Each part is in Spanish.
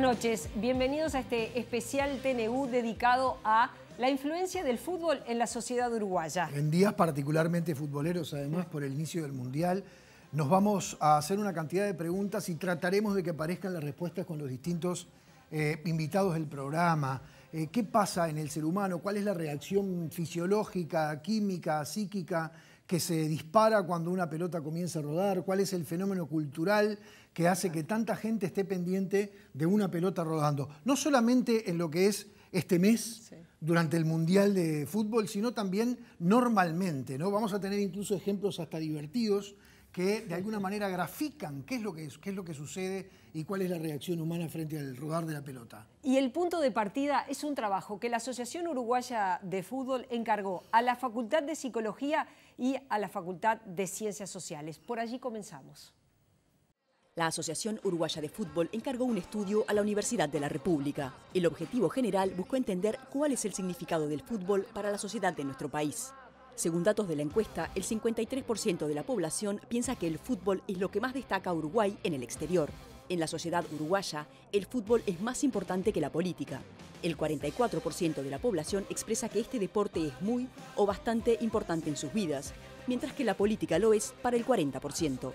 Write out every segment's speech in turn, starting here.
noches, bienvenidos a este especial TNU dedicado a la influencia del fútbol en la sociedad uruguaya. En días particularmente futboleros, además, por el inicio del Mundial, nos vamos a hacer una cantidad de preguntas y trataremos de que aparezcan las respuestas con los distintos invitados del programa. ¿Qué pasa en el ser humano? ¿Cuál es la reacción fisiológica, química, psíquica que se dispara cuando una pelota comienza a rodar? ¿Cuál es el fenómeno cultural que hace que tanta gente esté pendiente de una pelota rodando? No solamente en lo que es este mes, durante el Mundial de Fútbol, sino también normalmente, ¿no? Vamos a tener incluso ejemplos hasta divertidos que de alguna manera grafican qué es lo que sucede y cuál es la reacción humana frente al rodar de la pelota. Y el punto de partida es un trabajo que la Asociación Uruguaya de Fútbol encargó a la Facultad de Psicología y a la Facultad de Ciencias Sociales. Por allí comenzamos. La Asociación Uruguaya de Fútbol encargó un estudio a la Universidad de la República. El objetivo general buscó entender cuál es el significado del fútbol para la sociedad de nuestro país. Según datos de la encuesta, el 53% de la población piensa que el fútbol es lo que más destaca a Uruguay en el exterior. En la sociedad uruguaya, el fútbol es más importante que la política. El 44% de la población expresa que este deporte es muy o bastante importante en sus vidas, mientras que la política lo es para el 40%.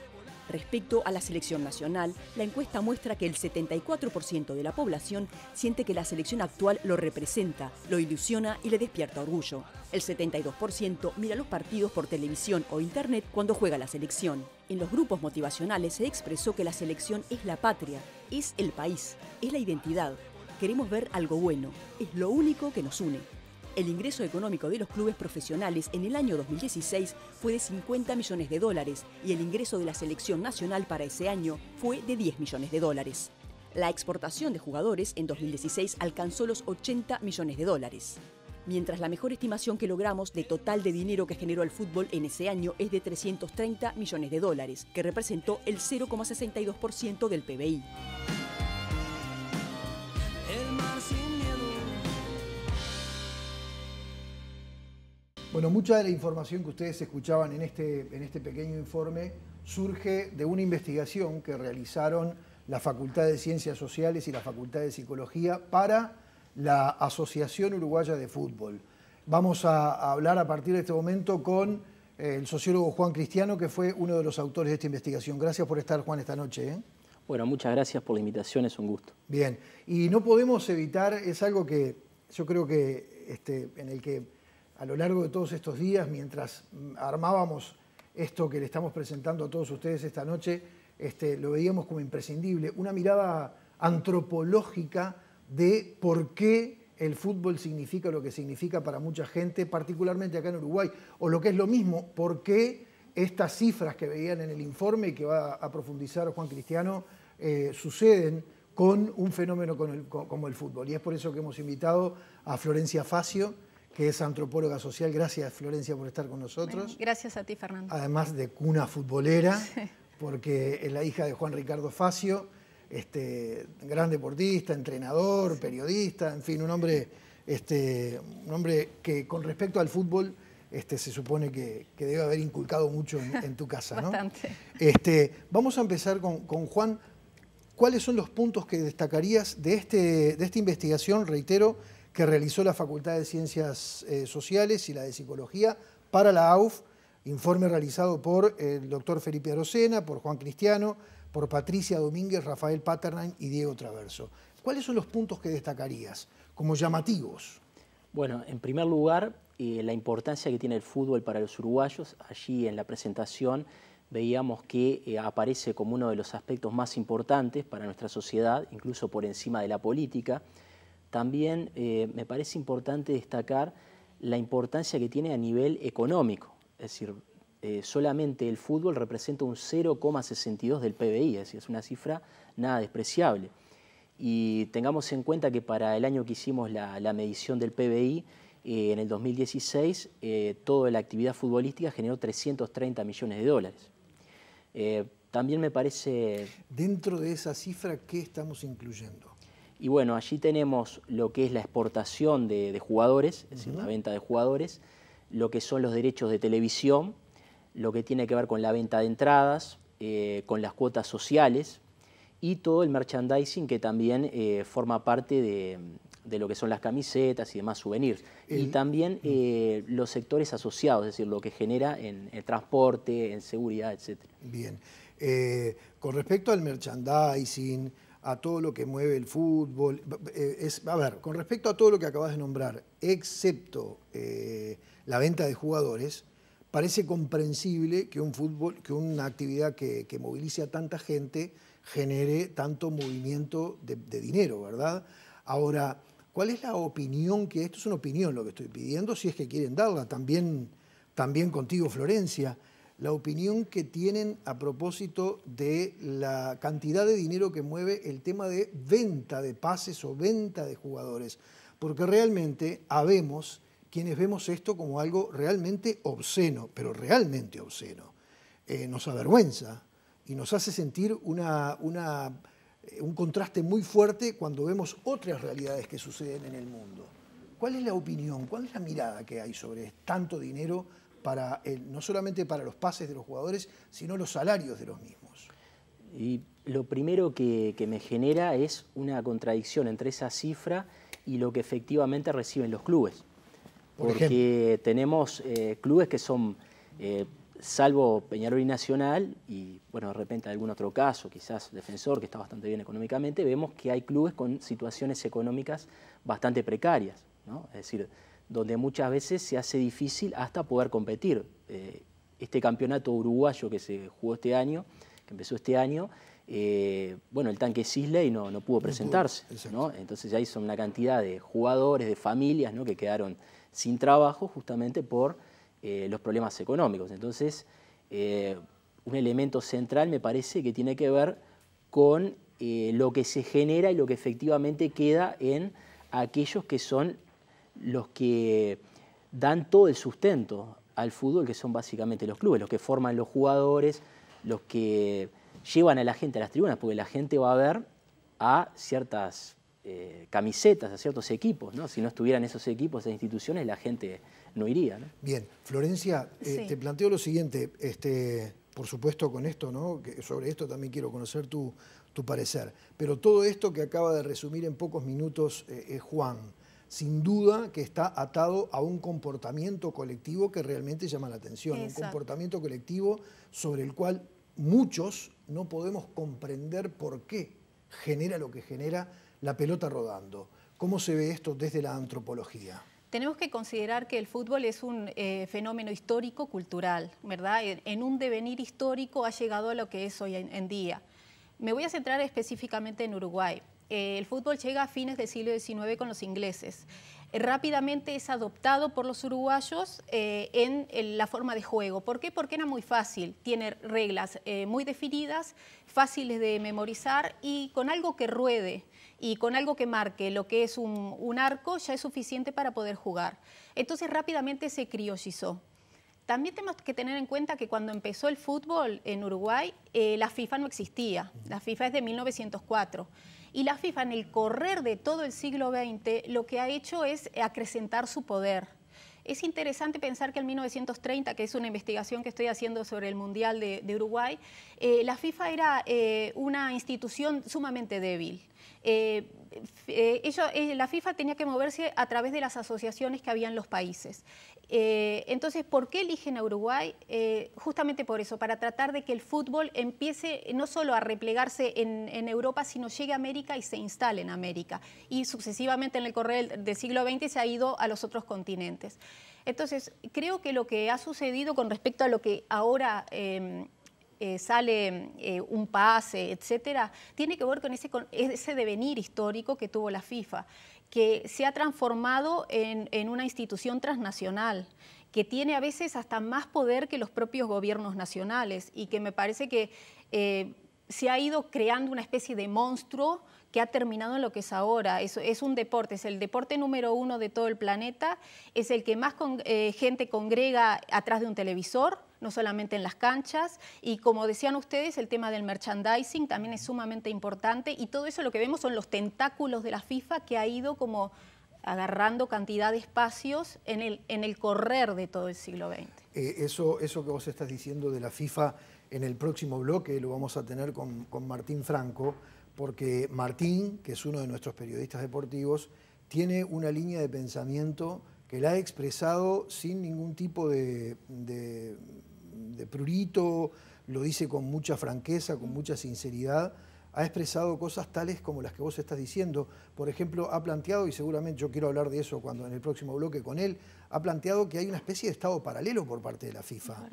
Respecto a la selección nacional, la encuesta muestra que el 74% de la población siente que la selección actual lo representa, lo ilusiona y le despierta orgullo. El 72% mira los partidos por televisión o internet cuando juega la selección. En los grupos motivacionales se expresó que la selección es la patria, es el país, es la identidad. Queremos ver algo bueno, es lo único que nos une. El ingreso económico de los clubes profesionales en el año 2016 fue de $50 millones y el ingreso de la selección nacional para ese año fue de $10 millones. La exportación de jugadores en 2016 alcanzó los $80 millones. Mientras la mejor estimación que logramos de total de dinero que generó el fútbol en ese año es de $330 millones, que representó el 0,62% del PBI. Bueno, mucha de la información que ustedes escuchaban en este pequeño informe surge de una investigación que realizaron la Facultad de Ciencias Sociales y la Facultad de Psicología para la Asociación Uruguaya de Fútbol. Vamos a hablar a partir de este momento con el sociólogo Juan Cristiano, que fue uno de los autores de esta investigación. Gracias por estar, Juan, esta noche. Bueno, muchas gracias por la invitación, es un gusto. Bien, y no podemos evitar, es algo que yo creo que en el que a lo largo de todos estos días, mientras armábamos esto que le estamos presentando a todos ustedes esta noche, lo veíamos como imprescindible, una mirada antropológica de por qué el fútbol significa lo que significa para mucha gente, particularmente acá en Uruguay, o lo que es lo mismo, por qué estas cifras que veían en el informe y que va a profundizar Juan Cristiano suceden con un fenómeno como el fútbol. Y es por eso que hemos invitado a Florencia Facio, que es antropóloga social. Gracias, Florencia, por estar con nosotros. Bueno, gracias a ti, Fernando. Además de cuna futbolera, porque es la hija de Juan Ricardo Facio, gran deportista, entrenador, periodista, en fin, un hombre que con respecto al fútbol se supone que debe haber inculcado mucho en tu casa, ¿no? Bastante. Vamos a empezar con Juan. ¿Cuáles son los puntos que destacarías de esta investigación, reitero, que realizó la Facultad de Ciencias Sociales y la de Psicología para la AUF, informe realizado por el doctor Felipe Arocena, por Juan Cristiano, por Patricia Domínguez, Rafael Paternain y Diego Traverso? ¿Cuáles son los puntos que destacarías como llamativos? Bueno, en primer lugar, la importancia que tiene el fútbol para los uruguayos. Allí en la presentación veíamos que aparece como uno de los aspectos más importantes para nuestra sociedad, incluso por encima de la política. También me parece importante destacar la importancia que tiene a nivel económico, es decir, solamente el fútbol representa un 0,62 del PBI, es decir, es una cifra nada despreciable. Y tengamos en cuenta que para el año que hicimos la medición del PBI, en el 2016, toda la actividad futbolística generó $330 millones. También me parece... Dentro de esa cifra, ¿qué estamos incluyendo? Y bueno, allí tenemos lo que es la exportación de jugadores, es decir, la venta de jugadores, lo que son los derechos de televisión, lo que tiene que ver con la venta de entradas, con las cuotas sociales, y todo el merchandising que también forma parte de lo que son las camisetas y demás souvenirs. Y también los sectores asociados, es decir, lo que genera en el transporte, en seguridad, etc. Bien. Con respecto al merchandising, a todo lo que mueve el fútbol, a ver, con respecto a todo lo que acabas de nombrar, excepto la venta de jugadores, parece comprensible que que una actividad que movilice a tanta gente genere tanto movimiento de dinero, ¿verdad? Ahora, ¿cuál es la opinión que esto es una opinión lo que estoy pidiendo, si es que quieren darla, también contigo, Florencia, la opinión que tienen a propósito de la cantidad de dinero que mueve el tema de venta de pases o venta de jugadores? Porque realmente habemos quienes vemos esto como algo realmente obsceno, pero realmente obsceno. Nos avergüenza y nos hace sentir un contraste muy fuerte cuando vemos otras realidades que suceden en el mundo. ¿Cuál es la opinión, cuál es la mirada que hay sobre tanto dinero para no solamente para los pases de los jugadores, sino los salarios de los mismos? Y lo primero que me genera es una contradicción entre esa cifra y lo que efectivamente reciben los clubes. Porque tenemos clubes que son, salvo Peñarol y Nacional, y bueno, de repente algún otro caso, quizás Defensor, que está bastante bien económicamente, vemos que hay clubes con situaciones económicas bastante precarias, ¿no? Es decir, donde muchas veces se hace difícil hasta poder competir. Este campeonato uruguayo que se jugó este año, que empezó este año, bueno, el Tanque Sisley no pudo presentarse, ¿no? Entonces ahí son una cantidad de jugadores, de familias, ¿no?, que quedaron sin trabajo justamente por los problemas económicos. Entonces, un elemento central me parece que tiene que ver con lo que se genera y lo que efectivamente queda en aquellos que son los que dan todo el sustento al fútbol, que son básicamente los clubes, los que forman los jugadores, los que llevan a la gente a las tribunas, porque la gente va a ver a ciertas camisetas, a ciertos equipos, ¿no? Si no estuvieran esos equipos, esas instituciones, la gente no iría, ¿no? Bien, Florencia, Sí. te planteo lo siguiente, por supuesto con esto, ¿no?, que sobre esto también quiero conocer tu parecer, pero todo esto que acaba de resumir en pocos minutos Juan, sin duda que está atado a un comportamiento colectivo que realmente llama la atención, Exacto. un comportamiento colectivo sobre el cual muchos no podemos comprender por qué genera lo que genera la pelota rodando. ¿Cómo se ve esto desde la antropología? Tenemos que considerar que el fútbol es un fenómeno histórico-cultural, ¿verdad? En un devenir histórico ha llegado a lo que es hoy en día. Me voy a centrar específicamente en Uruguay. El fútbol llega a fines del siglo XIX con los ingleses. Rápidamente es adoptado por los uruguayos en la forma de juego. ¿Por qué? Porque era muy fácil. Tiene reglas muy definidas, fáciles de memorizar y con algo que ruede y con algo que marque lo que es un arco ya es suficiente para poder jugar. Entonces rápidamente se criollizó. También tenemos que tener en cuenta que cuando empezó el fútbol en Uruguay, la FIFA no existía. La FIFA es de 1904. Y la FIFA, en el correr de todo el siglo XX, lo que ha hecho es acrecentar su poder. Es interesante pensar que en 1930, que es una investigación que estoy haciendo sobre el Mundial de Uruguay, la FIFA era una institución sumamente débil. La FIFA tenía que moverse a través de las asociaciones que había en los países. Entonces, ¿por qué eligen a Uruguay? Justamente por eso, para tratar de que el fútbol empiece no solo a replegarse en Europa, sino llegue a América y se instale en América. Y sucesivamente en el correr del siglo XX se ha ido a los otros continentes. Entonces, creo que lo que ha sucedido con respecto a lo que ahora sale un pase, etcétera, tiene que ver con ese devenir histórico que tuvo la FIFA, que se ha transformado en una institución transnacional, que tiene a veces hasta más poder que los propios gobiernos nacionales y que me parece que se ha ido creando una especie de monstruo que ha terminado en lo que es ahora. Es un deporte, es el deporte número 1 de todo el planeta, es el que más gente congrega atrás de un televisor, no solamente en las canchas, y como decían ustedes, el tema del merchandising también es sumamente importante, y todo eso lo que vemos son los tentáculos de la FIFA que ha ido como agarrando cantidad de espacios en el correr de todo el siglo XX. Eso que vos estás diciendo de la FIFA en el próximo bloque lo vamos a tener con Martín Franco, porque Martín, que es uno de nuestros periodistas deportivos, tiene una línea de pensamiento que la ha expresado sin ningún tipo de prurito, lo dice con mucha franqueza, con mucha sinceridad, ha expresado cosas tales como las que vos estás diciendo. Por ejemplo, ha planteado, y seguramente yo quiero hablar de eso cuando en el próximo bloque con él, ha planteado que hay una especie de estado paralelo por parte de la FIFA.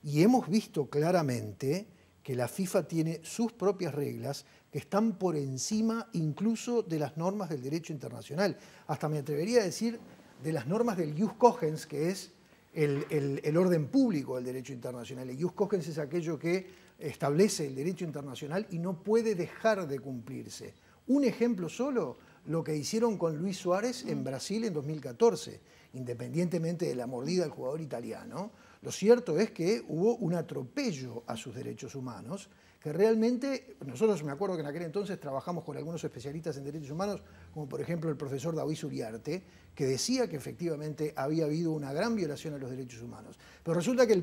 Y hemos visto claramente que la FIFA tiene sus propias reglas que están por encima incluso de las normas del derecho internacional. Hasta me atrevería a decir de las normas del jus cogens, que es el orden público del derecho internacional. El jus cogens es aquello que establece el derecho internacional y no puede dejar de cumplirse. Un ejemplo solo, lo que hicieron con Luis Suárez en Brasil en 2014, independientemente de la mordida del jugador italiano. Lo cierto es que hubo un atropello a sus derechos humanos, que realmente, nosotros me acuerdo que en aquel entonces trabajamos con algunos especialistas en derechos humanos, como por ejemplo el profesor David Uriarte, que decía que efectivamente había habido una gran violación a los derechos humanos. Pero resulta que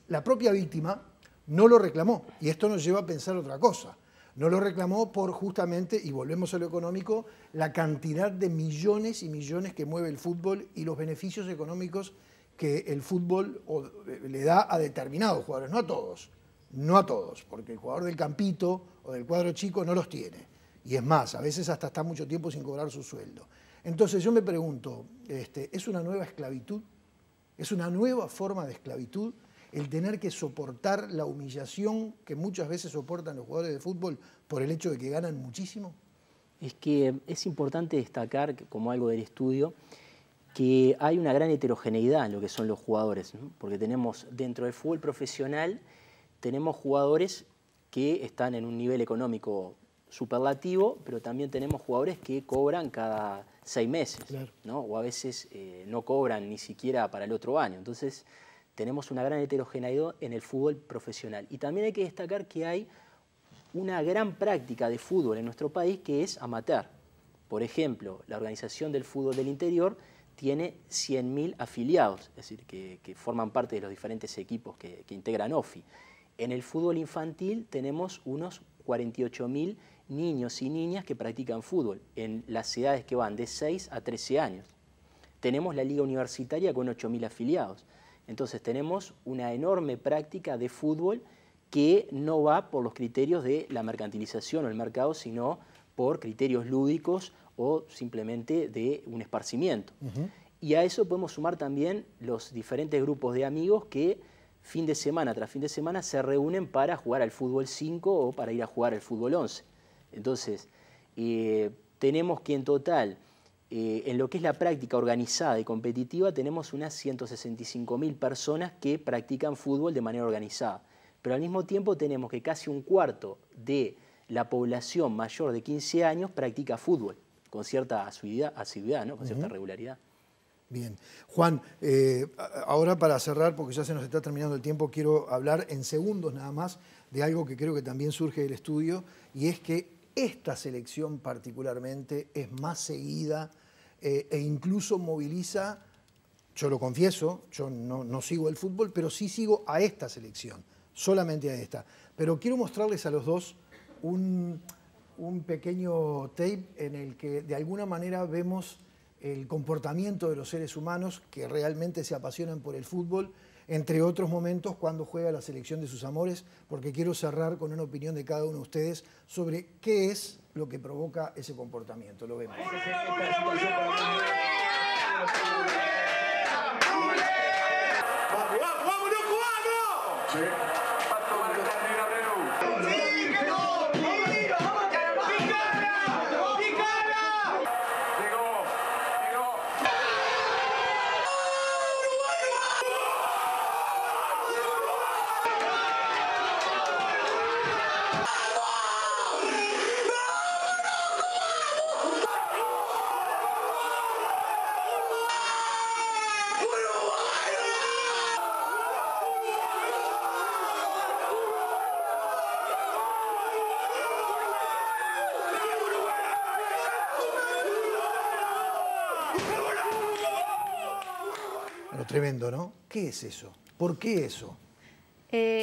la propia víctima no lo reclamó, y esto nos lleva a pensar otra cosa. No lo reclamó por justamente, y volvemos a lo económico, la cantidad de millones y millones que mueve el fútbol y los beneficios económicos que el fútbol le da a determinados jugadores, no a todos, porque el jugador del campito o del cuadro chico no los tiene. Y es más, a veces hasta está mucho tiempo sin cobrar su sueldo. Entonces yo me pregunto, ¿es una nueva esclavitud? ¿Es una nueva forma de esclavitud el tener que soportar la humillación que muchas veces soportan los jugadores de fútbol por el hecho de que ganan muchísimo? Es que es importante destacar, como algo del estudio, que hay una gran heterogeneidad en lo que son los jugadores, ¿no? Porque tenemos dentro del fútbol profesional, tenemos jugadores que están en un nivel económico superlativo, pero también tenemos jugadores que cobran cada 6 meses, claro, ¿no? O a veces no cobran ni siquiera para el otro año. Entonces tenemos una gran heterogeneidad en el fútbol profesional. Y también hay que destacar que hay una gran práctica de fútbol en nuestro país que es amateur. Por ejemplo, la Organización del Fútbol del Interior tiene 100.000 afiliados, es decir, que forman parte de los diferentes equipos que integran OFI. En el fútbol infantil tenemos unos 48.000 niños y niñas que practican fútbol, en las edades que van de 6 a 13 años. Tenemos la Liga Universitaria con 8.000 afiliados. Entonces tenemos una enorme práctica de fútbol que no va por los criterios de la mercantilización o el mercado, sino por criterios lúdicos o simplemente de un esparcimiento. Y a eso podemos sumar también los diferentes grupos de amigos que fin de semana tras fin de semana se reúnen para jugar al fútbol 5 o para ir a jugar al fútbol 11. Entonces, tenemos que en total, en lo que es la práctica organizada y competitiva, tenemos unas 165.000 personas que practican fútbol de manera organizada. Pero al mismo tiempo tenemos que casi un cuarto de la población mayor de 15 años practica fútbol, con cierta asiduidad, ¿no? Con cierta regularidad. Bien. Juan, ahora para cerrar, porque ya se nos está terminando el tiempo, quiero hablar en segundos nada más de algo que creo que también surge del estudio, y es que esta selección particularmente es más seguida e incluso moviliza, yo lo confieso, yo no sigo el fútbol, pero sí sigo a esta selección, solamente a esta. Pero quiero mostrarles a los dos un pequeño tape en el que de alguna manera vemos el comportamiento de los seres humanos que realmente se apasionan por el fútbol, entre otros momentos cuando juega la selección de sus amores, porque quiero cerrar con una opinión de cada uno de ustedes sobre qué es lo que provoca ese comportamiento. Lo vemos. Tremendo, ¿no? ¿Qué es eso? ¿Por qué eso?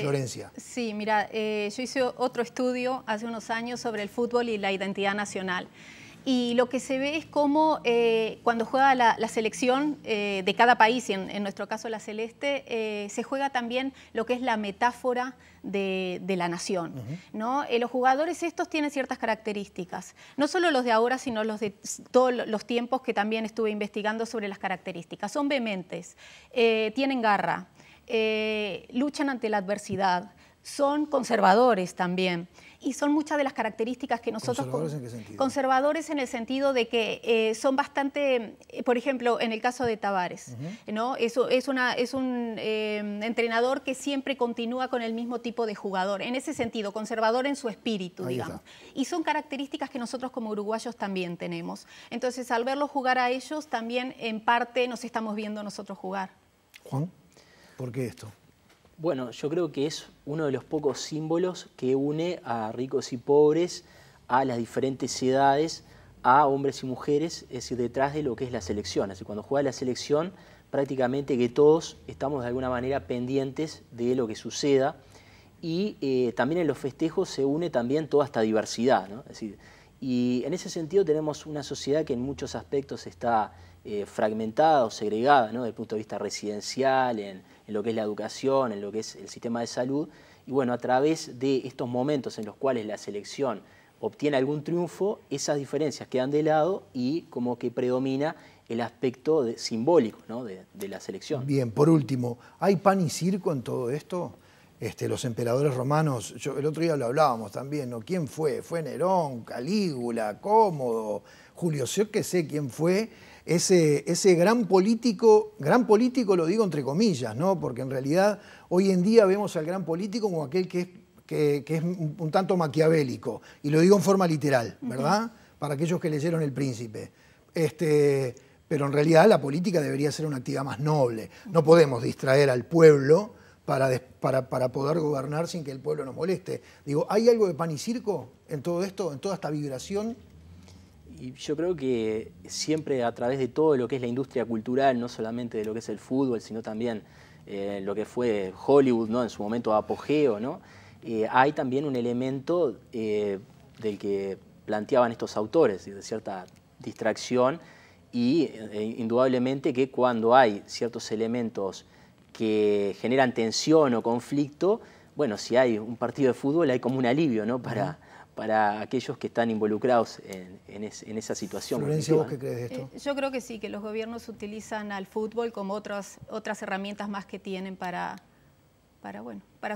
Florencia. Sí, mira, yo hice otro estudio hace unos años sobre el fútbol y la identidad nacional. Y lo que se ve es cómo cuando juega la selección de cada país, y en nuestro caso la celeste, se juega también lo que es la metáfora de la nación, ¿no? Los jugadores estos tienen ciertas características, no solo los de ahora, sino los de todos los tiempos que también estuve investigando sobre las características. Son vehementes, tienen garra, luchan ante la adversidad, son conservadores también. Y son muchas de las características que nosotros... ¿Conservadores en qué sentido? Conservadores en el sentido de que son bastante, por ejemplo, en el caso de Tavares, ¿no? Es un entrenador que siempre continúa con el mismo tipo de jugador, en ese sentido, conservador en su espíritu, Ahí digamos. está. Y son características que nosotros como uruguayos también tenemos. Entonces, al verlos jugar a ellos, también en parte nos estamos viendo nosotros jugar. Juan, ¿por qué esto? Bueno, yo creo que es uno de los pocos símbolos que une a ricos y pobres, a las diferentes edades, a hombres y mujeres, es decir, detrás de lo que es la selección. Así, cuando juega la selección, prácticamente que todos estamos de alguna manera pendientes de lo que suceda, y también en los festejos se une también toda esta diversidad, ¿no? Es decir, y en ese sentido tenemos una sociedad que en muchos aspectos está fragmentada o segregada, ¿no? Desde el punto de vista residencial, en lo que es la educación, en lo que es el sistema de salud. Y bueno, a través de estos momentos en los cuales la selección obtiene algún triunfo, esas diferencias quedan de lado y como que predomina el aspecto simbólico, ¿no? de la selección. Bien, por último, ¿hay pan y circo en todo esto? Los emperadores romanos, el otro día lo hablábamos también, ¿no? ¿Quién fue? ¿Fue Nerón, Calígula, Cómodo, Julio? Yo que sé quién fue. Ese gran político lo digo entre comillas, ¿no? Porque en realidad hoy en día vemos al gran político como aquel que es un tanto maquiavélico, y lo digo en forma literal, ¿verdad? Para aquellos que leyeron El Príncipe. Pero en realidad la política debería ser una actividad más noble. No podemos distraer al pueblo para poder gobernar sin que el pueblo nos moleste. Digo, ¿hay algo de pan y circo en todo esto, en toda esta vibración? Y yo creo que siempre a través de todo lo que es la industria cultural, no solamente de lo que es el fútbol, sino también lo que fue Hollywood, ¿no? En su momento apogeo, ¿no? Hay también un elemento del que planteaban estos autores, de cierta distracción, y indudablemente que cuando hay ciertos elementos que generan tensión o conflicto, bueno, si hay un partido de fútbol hay como un alivio, ¿no? Para aquellos que están involucrados en esa situación. Florencia, ¿vos qué crees de esto? Yo creo que sí, que los gobiernos utilizan al fútbol como otras herramientas más que tienen para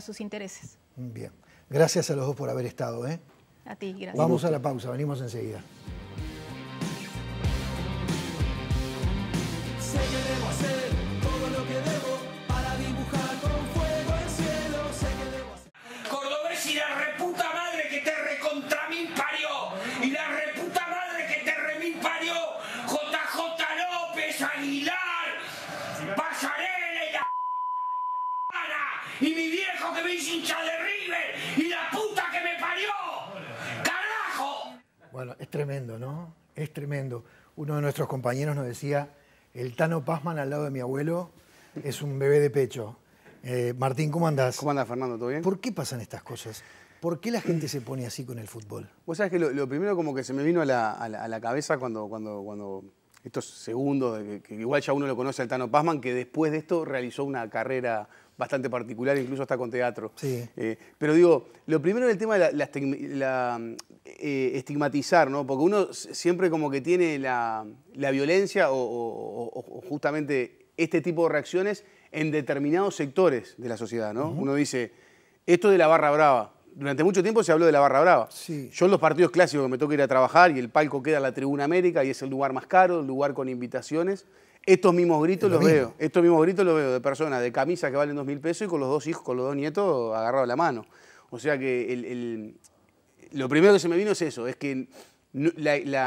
sus intereses. Bien. Gracias a los dos por haber estado, ¿eh? A ti, gracias. Vamos a la pausa, venimos enseguida. Sé que debo hacer todo lo que debo para dibujar con fuego el cielo. Sé que debo hacer... Cordobés y la reputa madre que te recontra mil parió. Y la reputa madre que te remil parió. JJ López, Aguilar, Pasarela y la hermana. Y mi viejo que me hizo hincha de River. Y la puta que me parió. ¡Carajo! Bueno, es tremendo, ¿no? Es tremendo. Uno de nuestros compañeros nos decía, el Tano Pazman al lado de mi abuelo es un bebé de pecho. Martín, ¿cómo andás? ¿Cómo andás, Fernando? ¿Todo bien? ¿Por qué pasan estas cosas? ¿Por qué la gente se pone así con el fútbol? Vos sabés que lo primero como que se me vino a la cabeza cuando estos segundos, que igual ya uno lo conoce al Tano Pazman, que después de esto realizó una carrera bastante particular, incluso hasta con teatro. Sí. Pero digo, lo primero es el tema de estigmatizar, ¿no? Porque uno siempre como que tiene la violencia o justamente este tipo de reacciones en determinados sectores de la sociedad, ¿no? Uno dice, esto de la barra brava. Durante mucho tiempo se habló de la barra brava. Sí. Yo en los partidos clásicos que me toca ir a trabajar y el palco queda en la Tribuna América y es el lugar más caro, el lugar con invitaciones, estos mismos gritos los veo. Estos mismos gritos los veo de personas de camisa que valen 2.000 pesos y con los dos hijos, con los dos nietos agarrados a la mano. O sea que lo primero que se me vino es eso, es que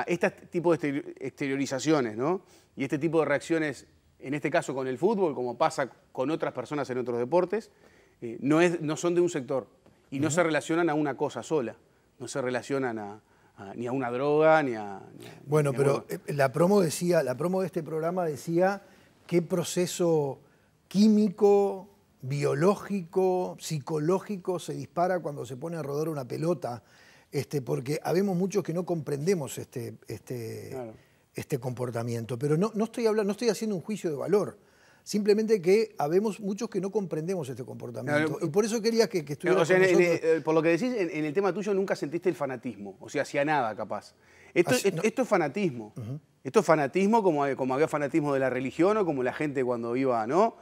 este tipo de exteriorizaciones, ¿no? Y este tipo de reacciones, en este caso con el fútbol, como pasa con otras personas en otros deportes, no son de un sector y no se relacionan a una cosa sola, no se relacionan ni a una droga, ni a... Bueno, pero la promo de este programa decía qué proceso químico, biológico, psicológico se dispara cuando se pone a rodar una pelota, porque habemos muchos que no comprendemos este comportamiento. Pero no estoy haciendo un juicio de valor. Simplemente que habemos muchos que no comprendemos este comportamiento. Y por eso quería que estuvieras con nosotros. Por lo que decís, en el tema tuyo nunca sentiste el fanatismo. O sea, hacia nada, capaz. Esto es fanatismo. Esto es fanatismo como había fanatismo de la religión o como la gente cuando iba, ¿no?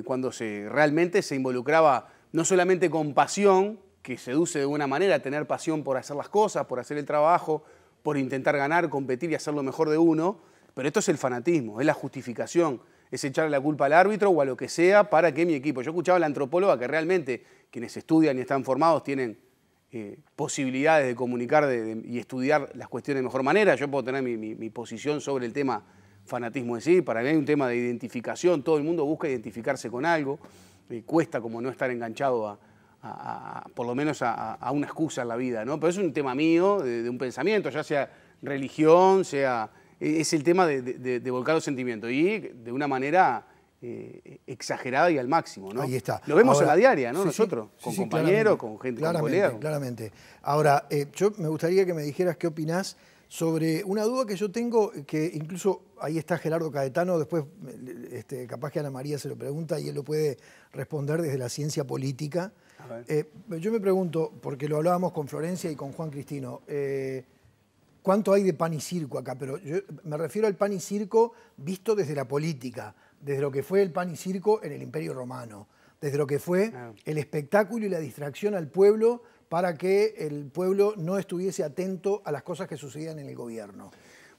Cuando realmente se involucraba no solamente con pasión, que seduce de alguna manera a tener pasión por hacer las cosas, por hacer el trabajo, por intentar ganar, competir y hacer lo mejor de uno, pero esto es el fanatismo, es la justificación, es echarle la culpa al árbitro o a lo que sea para que mi equipo... Yo escuchaba a la antropóloga que realmente quienes estudian y están formados tienen posibilidades de comunicar y estudiar las cuestiones de mejor manera. Yo puedo tener mi posición sobre el tema fanatismo en sí. Para mí hay un tema de identificación, todo el mundo busca identificarse con algo, cuesta como no estar enganchado por lo menos a una excusa en la vida, ¿no? Pero es un tema mío, de un pensamiento, ya sea religión, es el tema de volcar los sentimientos y de una manera exagerada y al máximo, ¿no? Ahí está. Lo vemos Ahora, a la diaria, ¿no? Sí, nosotros, sí, con sí, compañeros, con gente, con colegas. Claramente. Ahora, yo me gustaría que me dijeras qué opinás sobre una duda que yo tengo, que incluso ahí está Gerardo Caetano, después capaz que Ana María se lo pregunta y él lo puede responder desde la ciencia política. Yo me pregunto, porque lo hablábamos con Florencia y con Juan Cristino, ¿cuánto hay de pan y circo acá? Pero yo me refiero al pan y circo visto desde la política, desde lo que fue el pan y circo en el Imperio Romano, desde lo que fue el espectáculo y la distracción al pueblo para que el pueblo no estuviese atento a las cosas que sucedían en el gobierno.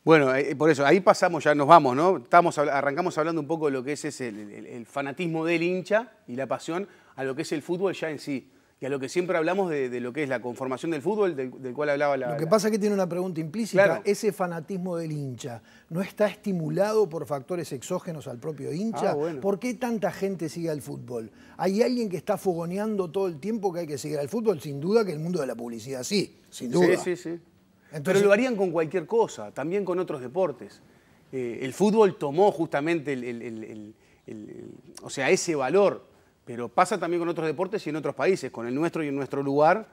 Bueno, por eso, ahí pasamos, ya nos vamos, ¿no? Arrancamos hablando un poco de lo que es el fanatismo del hincha y la pasión a lo que es el fútbol ya en sí. Y a lo que siempre hablamos de lo que es la conformación del fútbol, del cual hablaba la... Lo que pasa es que tiene una pregunta implícita. Claro. ¿Ese fanatismo del hincha no está estimulado por factores exógenos al propio hincha? Bueno. ¿Por qué tanta gente sigue al fútbol? ¿Hay alguien que está fogoneando todo el tiempo que hay que seguir al fútbol? Sin duda que el mundo de la publicidad sí, sin duda. Sí. Entonces, pero lo harían con cualquier cosa, también con otros deportes. El fútbol tomó justamente o sea, ese valor. Pero pasa también con otros deportes y en otros países, con el nuestro y en nuestro lugar,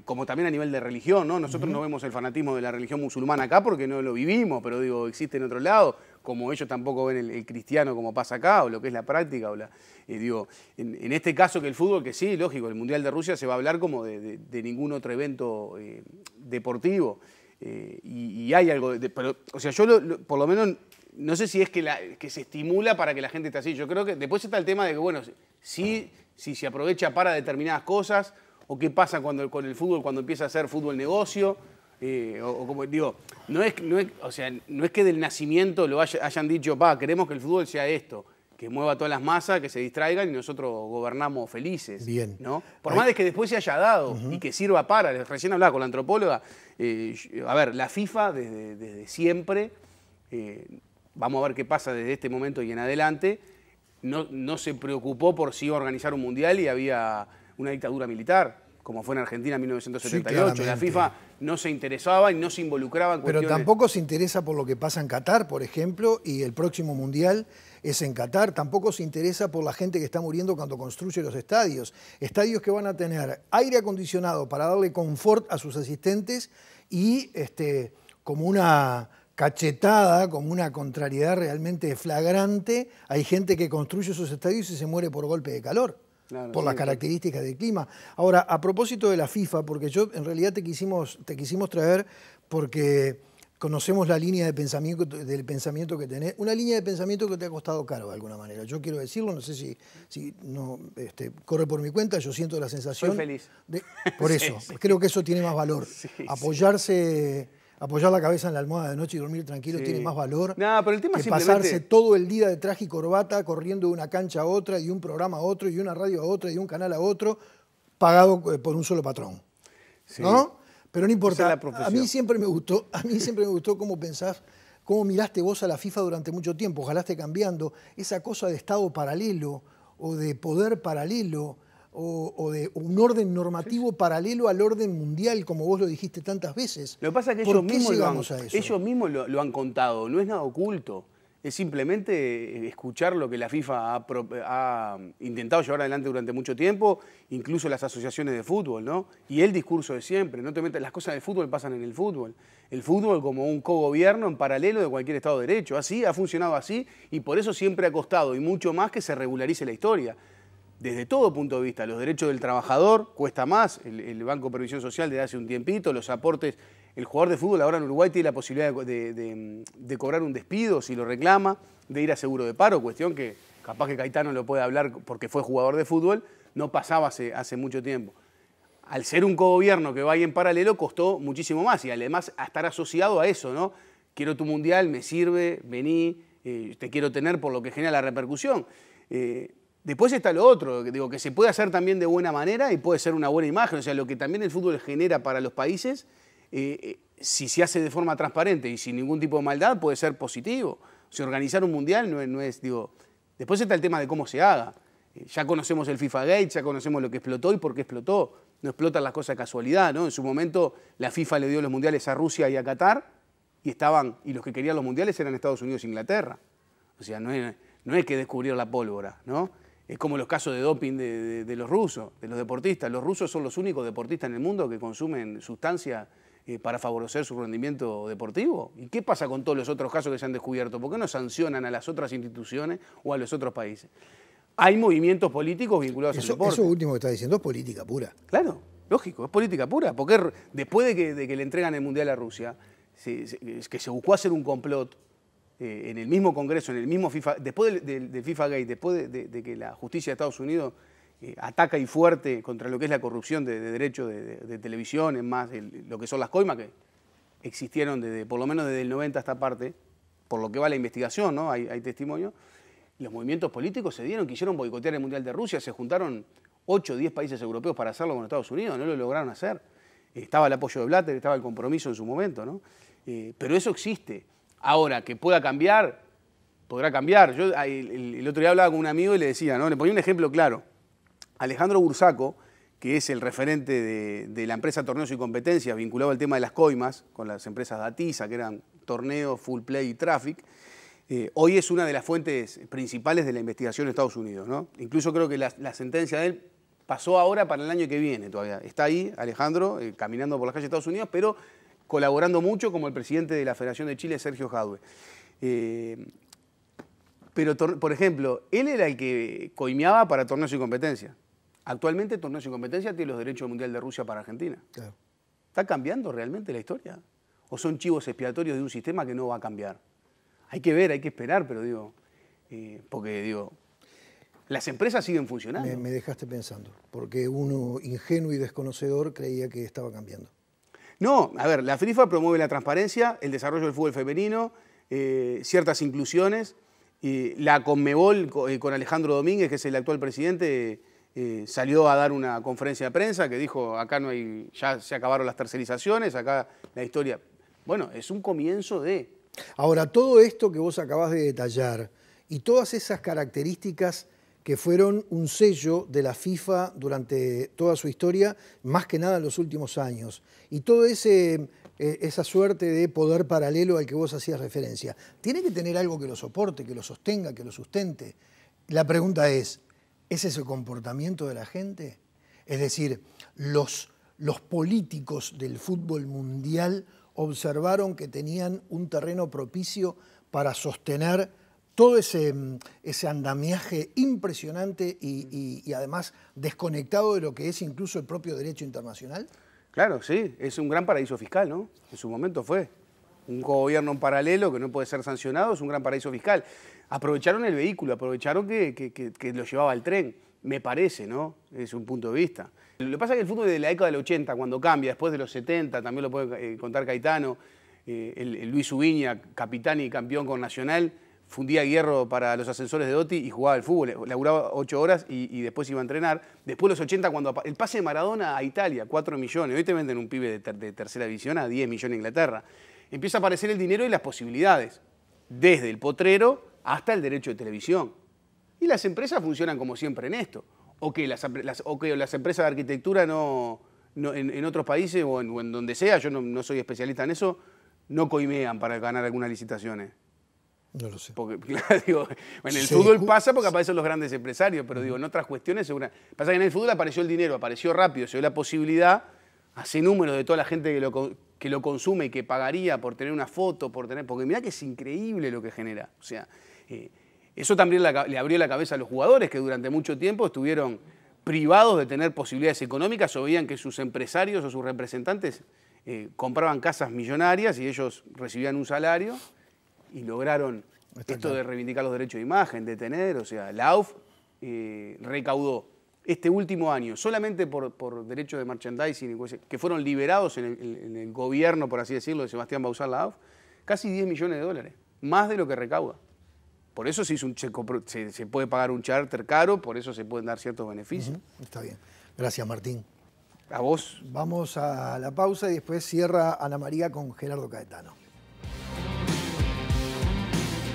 como también a nivel de religión, ¿no? Nosotros no vemos el fanatismo de la religión musulmana acá porque no lo vivimos, pero digo, existe en otro lado, como ellos tampoco ven el cristiano como pasa acá, o lo que es la práctica, digo, en este caso que el fútbol, que sí, lógico, el Mundial de Rusia se va a hablar como de ningún otro evento deportivo, y hay algo, pero, o sea, yo por lo menos... No sé si es que se estimula para que la gente esté así. Yo creo que después está el tema de que, bueno, si se aprovecha para determinadas cosas, o qué pasa con el fútbol cuando empieza a ser fútbol negocio, o como digo, no es que del nacimiento lo hayan dicho, queremos que el fútbol sea esto, que mueva a todas las masas, que se distraigan y nosotros gobernamos felices. Bien. ¿No? Por más de que después se haya dado y que sirva para, recién hablaba con la antropóloga, a ver, la FIFA desde siempre... vamos a ver qué pasa desde este momento y en adelante, no se preocupó por si iba a organizar un mundial y había una dictadura militar, como fue en Argentina en 1978. Sí, la FIFA no se interesaba y no se involucraba en cuestiones... Pero tampoco se interesa por lo que pasa en Qatar, por ejemplo, y el próximo mundial es en Qatar. Tampoco se interesa por la gente que está muriendo cuando construye los estadios. Estadios que van a tener aire acondicionado para darle confort a sus asistentes y como una... cachetada, como una contrariedad realmente flagrante, hay gente que construye esos estadios y se muere por golpe de calor, por las características del clima. Ahora, a propósito de la FIFA, porque yo en realidad te quisimos traer porque conocemos la línea del pensamiento que tenés, una línea de pensamiento que te ha costado caro de alguna manera. Yo quiero decirlo, no sé si no corre por mi cuenta, yo siento la sensación... Soy feliz. Por eso, creo que eso tiene más valor. Apoyar la cabeza en la almohada de noche y dormir tranquilo tiene más valor pero el tema que simplemente... pasarse todo el día de traje y corbata corriendo de una cancha a otra, y un programa a otro, y una radio a otra, y un canal a otro, pagado por un solo patrón. Sí. ¿No? Pero no importa. A mí siempre me gustó cómo pensás, cómo miraste vos a la FIFA durante mucho tiempo. Ojalá esté cambiando esa cosa de Estado paralelo o de poder paralelo, o de un orden normativo paralelo al orden mundial, como vos lo dijiste tantas veces. Lo que pasa es que ellos mismos lo han contado, no es nada oculto. es simplemente escuchar lo que la FIFA ha intentado llevar adelante durante mucho tiempo, incluso las asociaciones de fútbol, ¿no? Y el discurso de siempre, no te metas, las cosas del fútbol pasan en el fútbol. El fútbol como un cogobierno en paralelo de cualquier Estado de Derecho. Así, ha funcionado así y por eso siempre ha costado y mucho más que se regularice la historia. Desde todo punto de vista, los derechos del trabajador cuesta más, el Banco de Previsión Social desde hace un tiempito, los aportes. El jugador de fútbol ahora en Uruguay tiene la posibilidad de cobrar un despido si lo reclama, de ir a seguro de paro, cuestión que capaz que Caetano lo puede hablar porque fue jugador de fútbol, no pasaba hace mucho tiempo. Al ser un cogobierno que vaya en paralelo costó muchísimo más y además a estar asociado a eso, ¿no? Quiero tu mundial, me sirve, vení, te quiero tener por lo que genera la repercusión. Después está lo otro, digo, que se puede hacer también de buena manera y puede ser una buena imagen, o sea, lo que también el fútbol genera para los países, si se hace de forma transparente y sin ningún tipo de maldad, puede ser positivo. O sea, organizar un mundial no es, digo... Después está el tema de cómo se haga. Ya conocemos el FIFA Gate, ya conocemos lo que explotó y por qué explotó. No explotan las cosas de casualidad, ¿no? En su momento la FIFA le dio los mundiales a Rusia y a Qatar y los que querían los mundiales eran Estados Unidos e Inglaterra. O sea, no hay que descubrir la pólvora, ¿no? Es como los casos de doping de los rusos, de los deportistas. Los rusos son los únicos deportistas en el mundo que consumen sustancias para favorecer su rendimiento deportivo. ¿Y qué pasa con todos los otros casos que se han descubierto? ¿Por qué no sancionan a las otras instituciones o a los otros países? Hay movimientos políticos vinculados al deporte. Eso último que estás diciendo es política pura. Claro, lógico, es política pura. Porque después de que le entregan el Mundial a Rusia, que se buscó hacer un complot en el mismo Congreso, en el mismo FIFA, después del FIFA Gate, después de que la justicia de Estados Unidos ataca y fuerte contra lo que es la corrupción de derechos de televisión, en más lo que son las coimas, que existieron por lo menos desde el 90 a esta parte, por lo que va la investigación, ¿no? Hay testimonios. Los movimientos políticos se dieron, quisieron boicotear el Mundial de Rusia, se juntaron 8 o 10 países europeos para hacerlo con Estados Unidos, no lo lograron hacer. Estaba el apoyo de Blatter, estaba el compromiso en su momento, ¿no? Pero eso existe. Ahora, que pueda cambiar, podrá cambiar. Yo el otro día hablaba con un amigo y le decía, ¿no? Le ponía un ejemplo claro. Alejandro Bursaco, que es el referente de la empresa Torneos y Competencias, vinculado al tema de las coimas, con las empresas Datiza, que eran Torneo, Full Play y Traffic, hoy es una de las fuentes principales de la investigación de Estados Unidos, ¿no? Incluso creo que la sentencia de él pasó ahora para el año que viene todavía. Está ahí Alejandro, caminando por las calles de Estados Unidos, pero colaborando mucho como el presidente de la Federación de Chile, Sergio Jadue. Pero, por ejemplo, él era el que coimeaba para Torneos y Competencias. Actualmente Torneos y Competencias tiene los derechos del Mundial de Rusia para Argentina. Claro. ¿Está cambiando realmente la historia? ¿O son chivos expiatorios de un sistema que no va a cambiar? Hay que ver, hay que esperar, pero digo, porque digo, las empresas siguen funcionando. Me dejaste pensando, porque uno ingenuo y desconocedor creía que estaba cambiando. No, a ver, la FIFA promueve la transparencia, el desarrollo del fútbol femenino, ciertas inclusiones. La Conmebol, con Alejandro Domínguez, que es el actual presidente, salió a dar una conferencia de prensa que dijo, acá no hay, ya se acabaron las tercerizaciones, acá la historia... Bueno, es un comienzo de... Ahora, todo esto que vos acabás de detallar y todas esas características que fueron un sello de la FIFA durante toda su historia, más que nada en los últimos años, y toda esa suerte de poder paralelo al que vos hacías referencia, tiene que tener algo que lo soporte, que lo sostenga, que lo sustente. La pregunta ¿es ese comportamiento de la gente? Es decir, los políticos del fútbol mundial observaron que tenían un terreno propicio para sostener todo ese andamiaje impresionante y además desconectado de lo que es incluso el propio derecho internacional. Claro, sí, es un gran paraíso fiscal, ¿no? En su momento fue. Un gobierno en paralelo que no puede ser sancionado, es un gran paraíso fiscal. Aprovecharon el vehículo, aprovecharon que lo llevaba el tren, me parece, ¿no? Es un punto de vista. Lo que pasa es que el fútbol de la década del 80, cuando cambia, después de los 70, también lo puede contar Caetano, el Luis Ubiña, capitán y campeón con Nacional, fundía hierro para los ascensores de Dotti y jugaba al fútbol, laburaba 8 horas y después iba a entrenar. Después de los 80, cuando el pase de Maradona a Italia, 4 millones, hoy te venden un pibe de tercera división a 10 millones en Inglaterra. Empieza a aparecer el dinero y las posibilidades, desde el potrero hasta el derecho de televisión. Y las empresas funcionan como siempre en esto. O que las empresas de arquitectura en otros países o en donde sea, yo no soy especialista en eso, no coimean para ganar algunas licitaciones. No lo sé. Porque, claro, digo, en el fútbol pasa porque aparecen los grandes empresarios, pero digo, en otras cuestiones pasa que en el fútbol apareció el dinero, apareció rápido, se dio la posibilidad, hace números de toda la gente que lo consume y que pagaría por tener una foto, porque mirá que es increíble lo que genera. O sea, eso también le abrió la cabeza a los jugadores que durante mucho tiempo estuvieron privados de tener posibilidades económicas o veían que sus empresarios o sus representantes compraban casas millonarias y ellos recibían un salario y lograron de reivindicar los derechos de imagen, de tener, o sea, la AUF recaudó este último año, solamente por derechos de merchandising, que fueron liberados en el gobierno, por así decirlo, de Sebastián Bauzá, la AUF, casi 10 millones de dólares, más de lo que recauda. Por eso se puede pagar un charter caro, por eso se pueden dar ciertos beneficios. Está bien. Gracias, Martín. A vos. Vamos a la pausa y después cierra Ana María con Gerardo Caetano.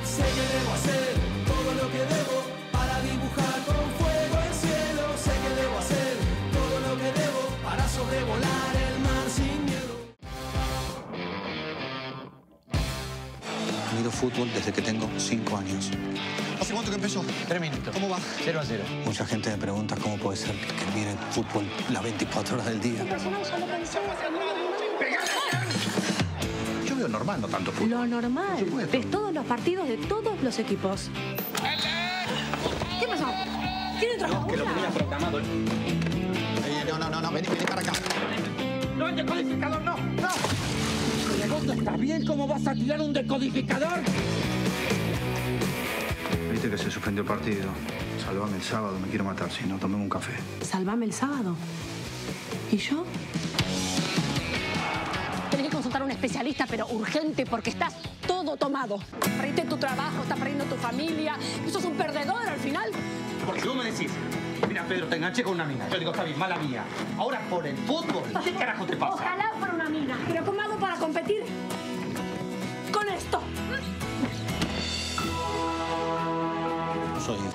Sé que debo hacer todo lo que debo para dibujar con fuego el cielo. Sé que debo hacer todo lo que debo para sobrevolar el mar sin miedo. Miro fútbol desde que tengo 5 años. ¿Hace cuánto que empezó? 3 minutos. ¿Cómo va? 0-0. Mucha gente me pregunta cómo puede ser que mire fútbol las 24 horas del día. Yo veo normal, no tanto fútbol. Lo normal. Ves todos los partidos de todos los equipos. ¿Qué pasó? ¿Quién entró? No, que lo tenía programado. No, vení para acá. ¡No, el decodificador no! ¡No! ¿Dónde está bien? ¿Cómo vas a tirar un decodificador? Viste que se suspendió el partido. Salvame el sábado, me quiero matar. Si no, tomemos un café. Salvame el sábado. ¿Y yo? Tenés que consultar a un especialista, pero urgente, porque estás todo tomado. Perdiste tu trabajo, estás perdiendo tu familia. Y sos un perdedor al final. Porque tú me decís, mira, Pedro, te enganché con una mina. Yo digo, está bien, mala mía. Ahora por el fútbol, ¿qué carajo te pasa? Ojalá fuera una mina. Pero ¿cómo hago para competir con esto?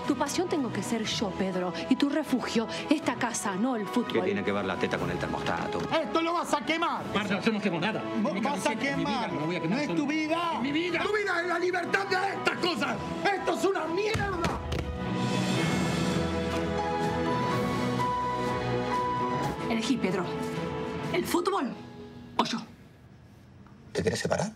Tu pasión tengo que ser yo, Pedro. Y tu refugio, esta casa, no el fútbol. ¿Qué tiene que ver la teta con el termostato? ¡Esto lo vas a quemar! Marta, yo no quemo nada. ¡Vas a quemar! No es tu vida. Mi vida. Tu vida es la libertad de estas cosas. ¡Esto es una mierda! Elegí, Pedro. ¿El fútbol o yo? ¿Te querés separar?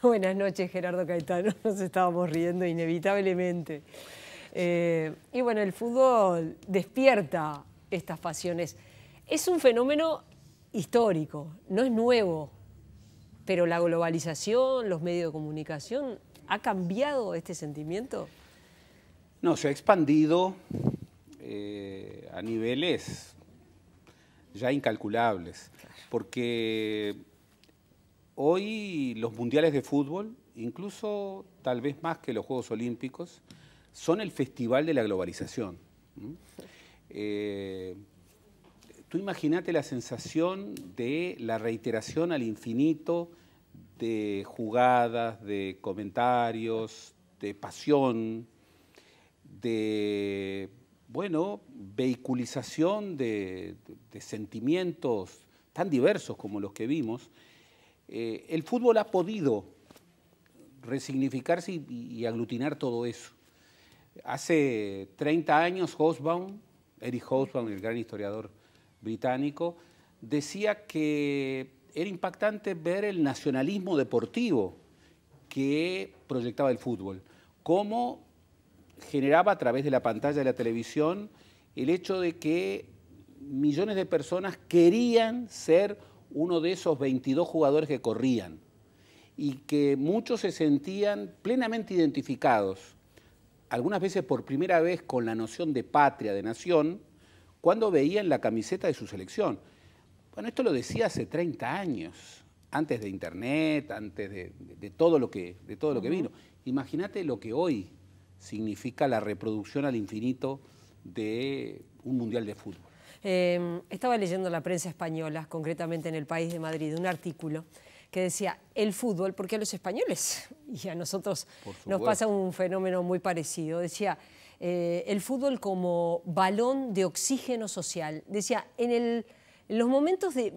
Buenas noches, Gerardo Caetano. Nos estábamos riendo inevitablemente. Y bueno, el fútbol despierta estas pasiones. Es un fenómeno histórico, no es nuevo, pero la globalización, los medios de comunicación, ¿ha cambiado este sentimiento? No, se ha expandido a niveles ya incalculables, porque hoy los mundiales de fútbol, incluso tal vez más que los Juegos Olímpicos, son el festival de la globalización. Tú imagínate la sensación de la reiteración al infinito de jugadas, de comentarios, de pasión, de, bueno, vehiculización de sentimientos tan diversos como los que vimos. El fútbol ha podido resignificarse y aglutinar todo eso. Hace 30 años, Eric Hobsbawm, el gran historiador británico, decía que era impactante ver el nacionalismo deportivo que proyectaba el fútbol, cómo generaba a través de la pantalla de la televisión el hecho de que millones de personas querían ser uno de esos 22 jugadores que corrían y que muchos se sentían plenamente identificados, algunas veces por primera vez con la noción de patria, de nación, cuando veían la camiseta de su selección. Bueno, esto lo decía hace 30 años, antes de Internet, antes de todo lo que vino. Imagínate lo que hoy significa la reproducción al infinito de un mundial de fútbol. Estaba leyendo la prensa española, concretamente en El País de Madrid, un artículo que decía el fútbol, porque a los españoles y a nosotros nos pasa un fenómeno muy parecido, decía el fútbol como balón de oxígeno social. Decía, en En los momentos de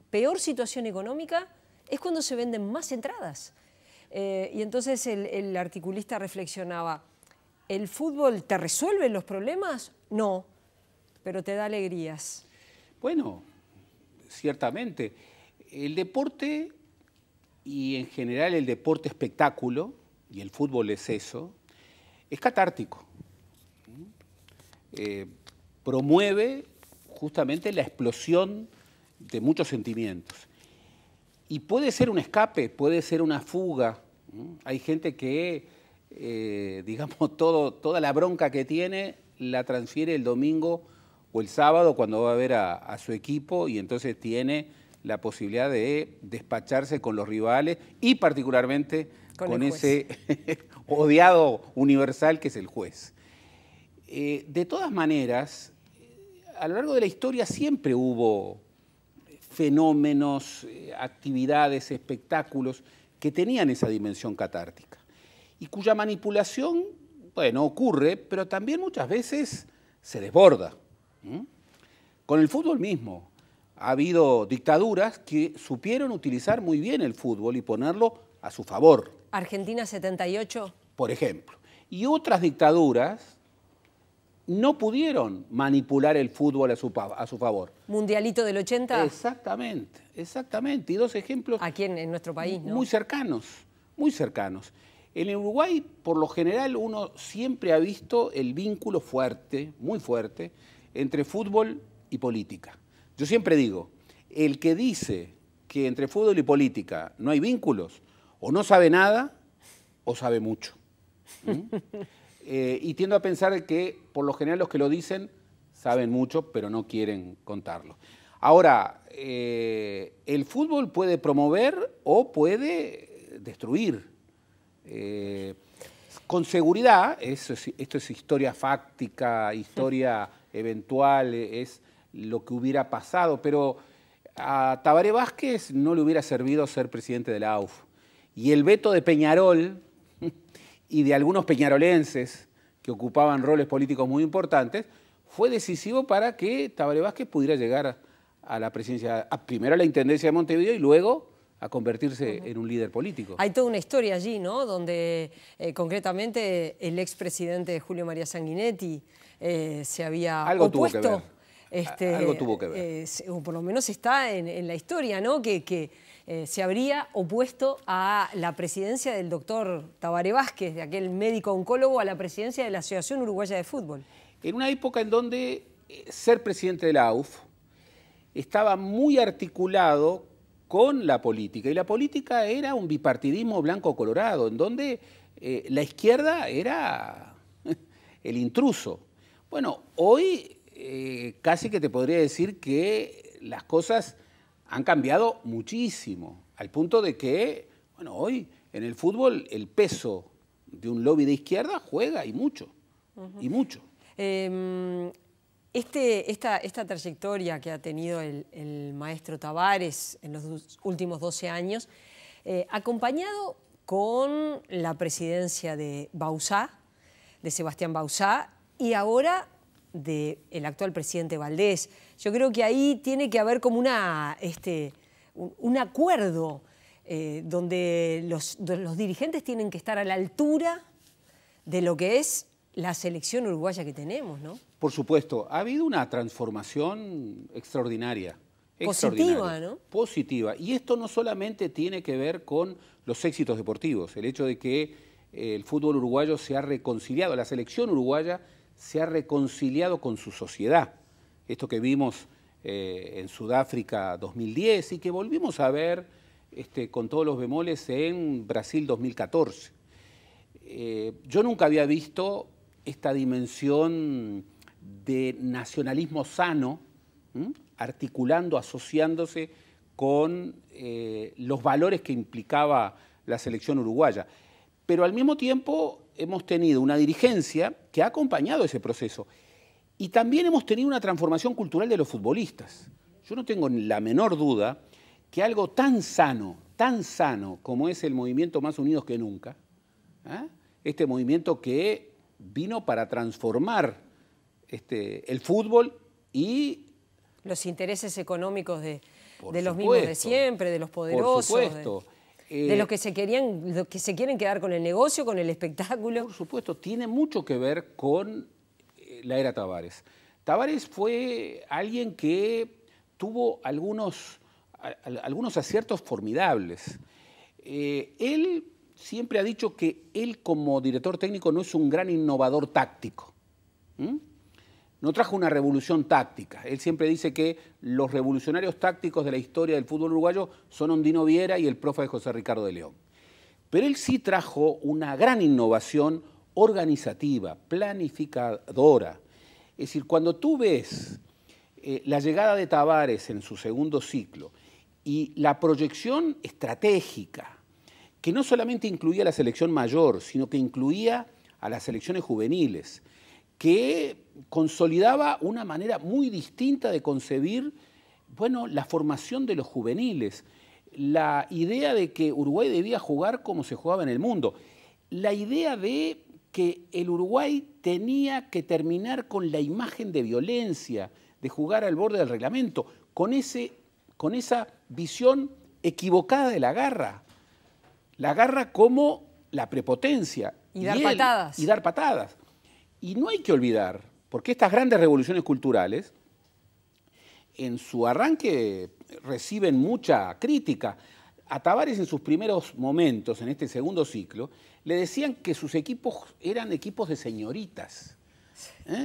peor situación económica es cuando se venden más entradas. Y entonces el articulista reflexionaba, ¿el fútbol te resuelve los problemas? No, pero te da alegrías. Bueno, ciertamente. El deporte, y en general el deporte espectáculo, y el fútbol es eso, es catártico. Promueve justamente la explosión de muchos sentimientos. Y puede ser un escape, puede ser una fuga. Hay gente que, digamos, toda la bronca que tiene la transfiere el domingo o el sábado cuando va a ver a su equipo, y entonces tiene la posibilidad de despacharse con los rivales y particularmente con ese odiado universal que es el juez. De todas maneras, a lo largo de la historia siempre hubo fenómenos, actividades, espectáculos que tenían esa dimensión catártica y cuya manipulación, bueno, ocurre, pero también muchas veces se desborda. Con el fútbol mismo ha habido dictaduras que supieron utilizar muy bien el fútbol y ponerlo a su favor. Argentina 78. Por ejemplo. Y otras dictaduras no pudieron manipular el fútbol a su favor. ¿Mundialito del 80? Exactamente, exactamente. Y dos ejemplos... Aquí en nuestro país, ¿no? Muy cercanos, muy cercanos. En el Uruguay, por lo general, uno siempre ha visto el vínculo fuerte, muy fuerte, entre fútbol y política. Yo siempre digo, el que dice que entre fútbol y política no hay vínculos, o no sabe nada, o sabe mucho. Y tiendo a pensar que, por lo general, los que lo dicen saben mucho, pero no quieren contarlo. Ahora, el fútbol puede promover o puede destruir. Con seguridad, esto es historia fáctica, historia eventual, es lo que hubiera pasado, pero a Tabaré Vázquez no le hubiera servido ser presidente de la AUF. Y el veto de Peñarol y de algunos peñarolenses que ocupaban roles políticos muy importantes fue decisivo para que Tabaré Vázquez pudiera llegar a la presidencia, primero a la Intendencia de Montevideo y luego a convertirse en un líder político. Hay toda una historia allí, ¿no? Donde concretamente el expresidente Julio María Sanguinetti se había opuesto. Algo tuvo que ver. O por lo menos está en la historia, ¿no? Que se habría opuesto a la presidencia del doctor Tabaré Vázquez, de aquel médico oncólogo, a la presidencia de la Asociación Uruguaya de Fútbol. En una época en donde ser presidente de la AUF estaba muy articulado con la política, y la política era un bipartidismo blanco-colorado, en donde la izquierda era el intruso. Bueno, hoy casi que te podría decir que las cosas han cambiado muchísimo, al punto de que, bueno, hoy en el fútbol el peso de un lobby de izquierda juega y mucho, y mucho. Esta trayectoria que ha tenido el maestro Tabarés en los últimos 12 años, acompañado con la presidencia de Bauzá, de Sebastián Bauzá, y ahora del actual presidente Valdés. Yo creo que ahí tiene que haber como un acuerdo donde los dirigentes tienen que estar a la altura de lo que es la selección uruguaya que tenemos, ¿no? Por supuesto, ha habido una transformación extraordinaria. Positiva, ¿no? Positiva. Y esto no solamente tiene que ver con los éxitos deportivos, el hecho de que el fútbol uruguayo se ha reconciliado, la selección uruguaya se ha reconciliado con su sociedad. Esto que vimos en Sudáfrica 2010 y que volvimos a ver con todos los bemoles en Brasil 2014. Yo nunca había visto esta dimensión de nacionalismo sano, articulando, asociándose con los valores que implicaba la selección uruguaya. Pero al mismo tiempo hemos tenido una dirigencia que ha acompañado ese proceso. Y también hemos tenido una transformación cultural de los futbolistas. Yo no tengo la menor duda que algo tan sano como es el movimiento Más Unidos que Nunca, este movimiento que vino para transformar el fútbol y Los intereses económicos de los mismos de siempre, de los poderosos. Por supuesto. De los que se quieren quedar con el negocio, con el espectáculo. Por supuesto, tiene mucho que ver con la era Tavares. Tavares fue alguien que tuvo algunos aciertos formidables. Él siempre ha dicho que él como director técnico no es un gran innovador táctico. No trajo una revolución táctica. Él siempre dice que los revolucionarios tácticos de la historia del fútbol uruguayo son Ondino Viera y el profe José Ricardo de León. Pero él sí trajo una gran innovación organizativa, planificadora. Es decir, cuando tú ves la llegada de Tavares en su segundo ciclo y la proyección estratégica, que no solamente incluía la selección mayor, sino que incluía a las selecciones juveniles, que consolidaba una manera muy distinta de concebir, bueno, la formación de los juveniles, la idea de que Uruguay debía jugar como se jugaba en el mundo, la idea de que el Uruguay tenía que terminar con la imagen de violencia, de jugar al borde del reglamento, con esa visión equivocada de la garra como la prepotencia. Y dar patadas. Y dar patadas. Y no hay que olvidar, porque estas grandes revoluciones culturales, en su arranque reciben mucha crítica. A Tavares en sus primeros momentos, en este segundo ciclo, le decían que sus equipos eran equipos de señoritas,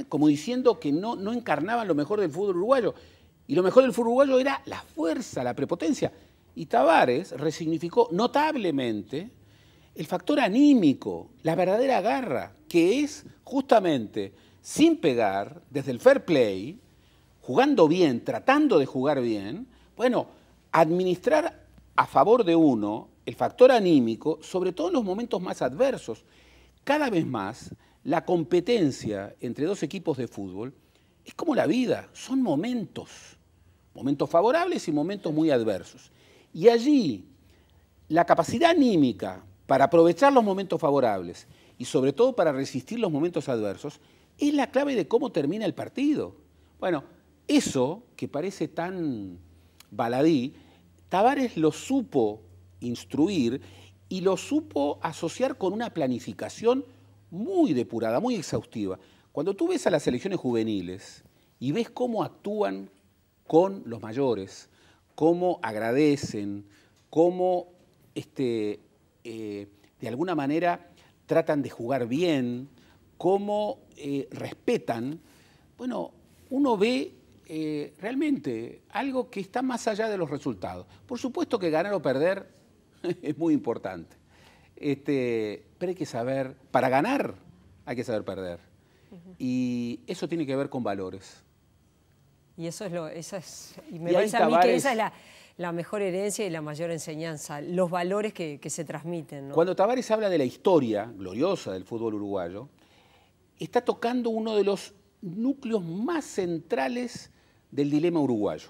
como diciendo que no encarnaban lo mejor del fútbol uruguayo. Y lo mejor del fútbol uruguayo era la fuerza, la prepotencia. Y Tavares resignificó notablemente el factor anímico, la verdadera garra, que es justamente sin pegar, desde el fair play, jugando bien, tratando de jugar bien, bueno, administrar a favor de uno el factor anímico, sobre todo en los momentos más adversos. Cada vez más, la competencia entre dos equipos de fútbol es como la vida, son momentos favorables y momentos muy adversos. Y allí, la capacidad anímica para aprovechar los momentos favorables y sobre todo para resistir los momentos adversos, es la clave de cómo termina el partido. Bueno, eso que parece tan baladí, Tavares lo supo instruir y lo supo asociar con una planificación muy depurada, muy exhaustiva. Cuando tú ves a las selecciones juveniles y ves cómo actúan con los mayores, cómo agradecen, cómo de alguna manera tratan de jugar bien, cómo respetan, bueno, uno ve realmente algo que está más allá de los resultados. Por supuesto que ganar o perder es muy importante, pero hay que saber, para ganar hay que saber perder. Y eso tiene que ver con valores. Y me parece a mí que esa es la mejor herencia y la mayor enseñanza, los valores que se transmiten, ¿no? Cuando Tavares habla de la historia gloriosa del fútbol uruguayo, está tocando uno de los núcleos más centrales del dilema uruguayo.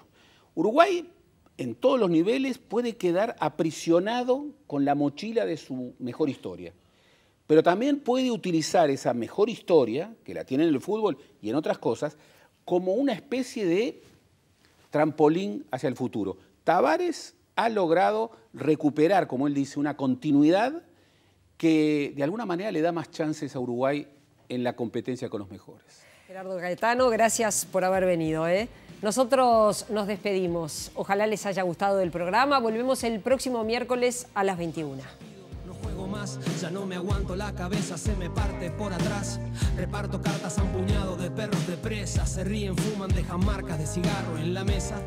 Uruguay, en todos los niveles, puede quedar aprisionado con la mochila de su mejor historia, pero también puede utilizar esa mejor historia, que la tiene en el fútbol y en otras cosas, como una especie de trampolín hacia el futuro. Tavares ha logrado recuperar, como él dice, una continuidad que de alguna manera le da más chances a Uruguay en la competencia con los mejores. Gerardo Gaetano, gracias por haber venido. Nosotros nos despedimos. Ojalá les haya gustado el programa. Volvemos el próximo miércoles a las 21. Más, ya no me aguanto la cabeza, se me parte por atrás. Reparto cartas a un puñado de perros de presa. Se ríen, fuman, dejan marcas de cigarro en la mesa.